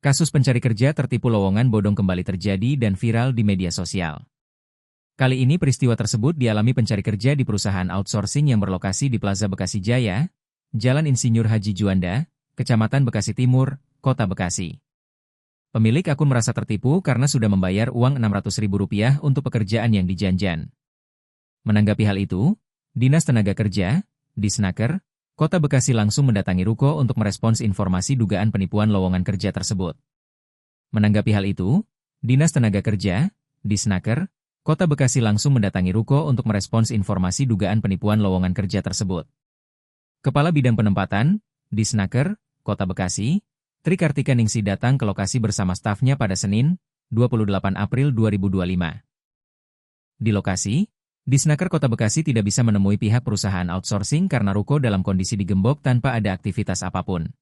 Kasus pencari kerja tertipu lowongan bodong kembali terjadi dan viral di media sosial. Kali ini peristiwa tersebut dialami pencari kerja di perusahaan outsourcing yang berlokasi di Plaza Bekasi Jaya, Jalan Insinyur Haji Juanda, Kecamatan Bekasi Timur, Kota Bekasi. Pemilik akun merasa tertipu karena sudah membayar uang Rp600.000 untuk pekerjaan yang dijanjikan. Menanggapi hal itu, Dinas Tenaga Kerja, Disnaker, Kota Bekasi langsung mendatangi ruko untuk merespons informasi dugaan penipuan lowongan kerja tersebut. Menanggapi hal itu, Dinas Tenaga Kerja, Disnaker, Kota Bekasi langsung mendatangi ruko untuk merespons informasi dugaan penipuan lowongan kerja tersebut. Kepala Bidang Penempatan, Disnaker, Kota Bekasi, Tri Kartika Ningsi datang ke lokasi bersama stafnya pada Senin, 28 April 2025. Di lokasi, Disnaker Kota Bekasi tidak bisa menemui pihak perusahaan outsourcing karena ruko dalam kondisi digembok tanpa ada aktivitas apapun.